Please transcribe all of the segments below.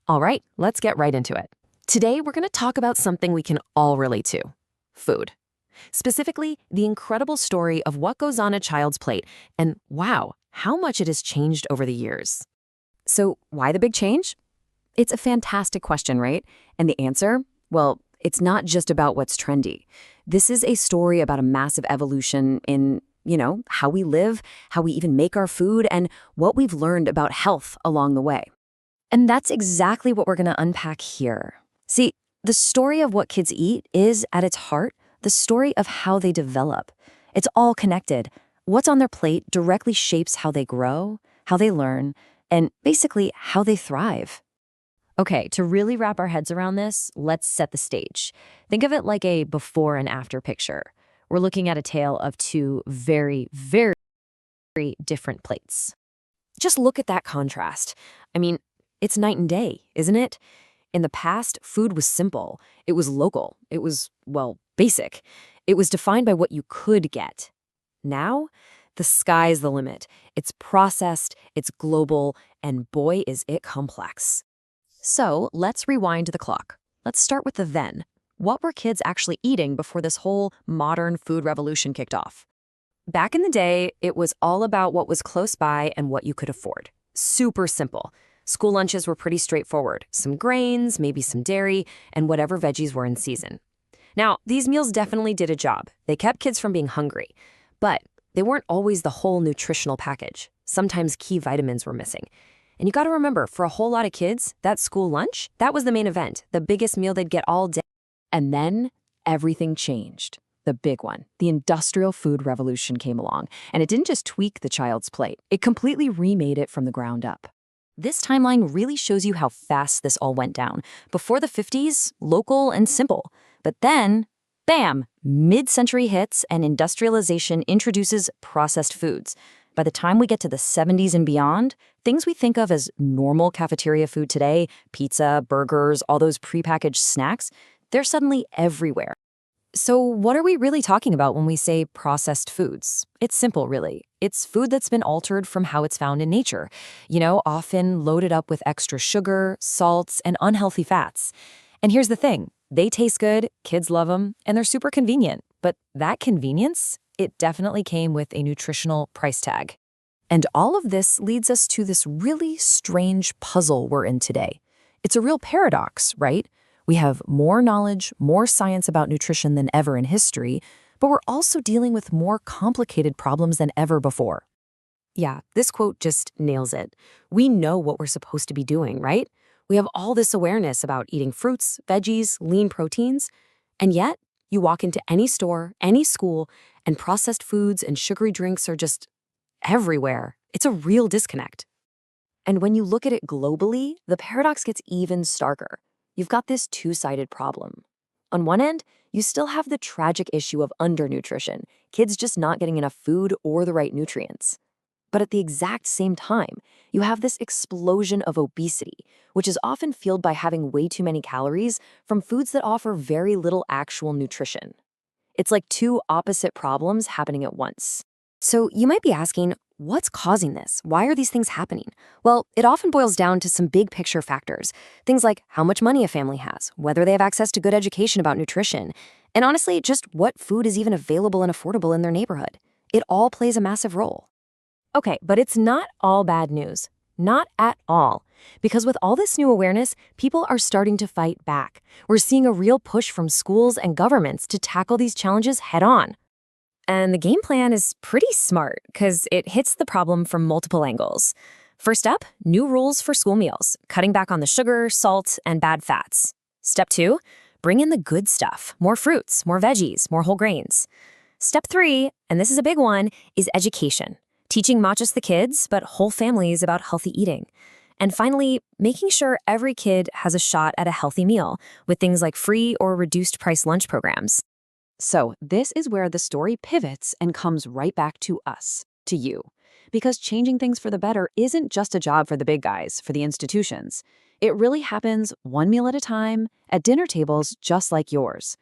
All right, let's get right into it. Today, we're going to talk about something we can all relate to: food. Specifically, the incredible story of what goes on a child's plate and, wow, how much it has changed over the years. So, why the big change? It's a fantastic question, right? And the answer? Well, it's not just about what's trendy. This is a story about a massive evolution in, how we live, how we even make our food, and what we've learned about health along the way. And that's exactly what we're going to unpack here. See, the story of what kids eat is, at its heart, the story of how they develop. It's all connected. What's on their plate directly shapes how they grow, how they learn, and basically how they thrive. Okay, to really wrap our heads around this, let's set the stage. Think of it like a before and after picture. We're looking at a tale of two very, very different plates. Just look at that contrast. I mean, it's night and day, isn't it? In the past, food was simple. It was local. It was, well, basic. It was defined by what you could get. Now, the sky's the limit. It's processed, it's global, and boy, is it complex. So let's rewind the clock. Let's start with the then. What were kids actually eating before this whole modern food revolution kicked off? Back in the day, it was all about what was close by and what you could afford. Super simple. School lunches were pretty straightforward. Some grains, maybe some dairy, and whatever veggies were in season. Now, these meals definitely did a job. They kept kids from being hungry. But they weren't always the whole nutritional package. Sometimes key vitamins were missing. And you gotta remember, for a whole lot of kids, that school lunch, that was the main event, the biggest meal they'd get all day. And then everything changed. The big one. The industrial food revolution came along, and it didn't just tweak the child's plate. It completely remade it from the ground up. This timeline really shows you how fast this all went down. Before the 50s, local and simple. But then, bam, mid-century hits and industrialization introduces processed foods. By the time we get to the 70s and beyond, things we think of as normal cafeteria food today, pizza, burgers, all those prepackaged snacks, they're suddenly everywhere. So what are we really talking about when we say processed foods? It's simple, really. It's food that's been altered from how it's found in nature. Often loaded up with extra sugar, salts, and unhealthy fats. And here's the thing. They taste good, kids love them, and they're super convenient. But that convenience, it definitely came with a nutritional price tag. And all of this leads us to this really strange puzzle we're in today. It's a real paradox, right? We have more knowledge, more science about nutrition than ever in history, but we're also dealing with more complicated problems than ever before. Yeah, this quote just nails it. We know what we're supposed to be doing, right? We have all this awareness about eating fruits, veggies, lean proteins, and yet you walk into any store, any school, and processed foods and sugary drinks are just everywhere. It's a real disconnect. And when you look at it globally, the paradox gets even starker. You've got this two-sided problem. On one end, you still have the tragic issue of undernutrition, kids just not getting enough food or the right nutrients. But at the exact same time, you have this explosion of obesity, which is often fueled by having way too many calories from foods that offer very little actual nutrition. It's like two opposite problems happening at once. So you might be asking, what's causing this? Why are these things happening? Well, it often boils down to some big picture factors. Things like how much money a family has, whether they have access to good education about nutrition, and honestly, just what food is even available and affordable in their neighborhood. It all plays a massive role. Okay, but it's not all bad news. Not at all. Because with all this new awareness, people are starting to fight back. We're seeing a real push from schools and governments to tackle these challenges head on. And the game plan is pretty smart because it hits the problem from multiple angles. First up, new rules for school meals, cutting back on the sugar, salt, and bad fats. Step 2, bring in the good stuff, more fruits, more veggies, more whole grains. Step 3, and this is a big one, is education. Teaching not just the kids, but whole families about healthy eating. And finally, making sure every kid has a shot at a healthy meal with things like free or reduced price lunch programs. So this is where the story pivots and comes right back to us, to you. Because changing things for the better isn't just a job for the big guys, for the institutions. It really happens one meal at a time, at dinner tables just like yours.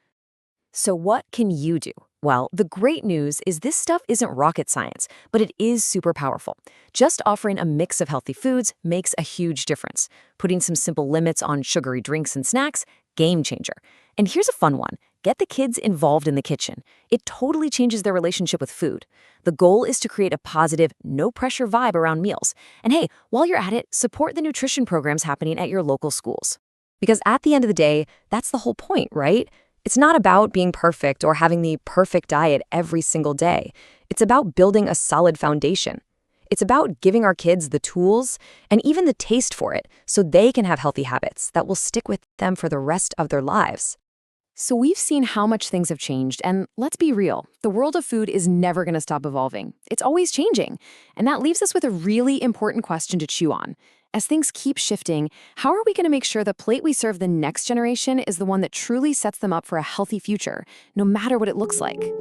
So what can you do? Well, the great news is this stuff isn't rocket science, but it is super powerful. Just offering a mix of healthy foods makes a huge difference. Putting some simple limits on sugary drinks and snacks, game changer. And here's a fun one. Get the kids involved in the kitchen. It totally changes their relationship with food. The goal is to create a positive, no-pressure vibe around meals. And hey, while you're at it, support the nutrition programs happening at your local schools. Because at the end of the day, that's the whole point, right? It's not about being perfect or having the perfect diet every single day. It's about building a solid foundation. It's about giving our kids the tools and even the taste for it so they can have healthy habits that will stick with them for the rest of their lives. So we've seen how much things have changed, and let's be real, the world of food is never going to stop evolving. It's always changing. And that leaves us with a really important question to chew on. As things keep shifting, how are we going to make sure the plate we serve the next generation is the one that truly sets them up for a healthy future, no matter what it looks like?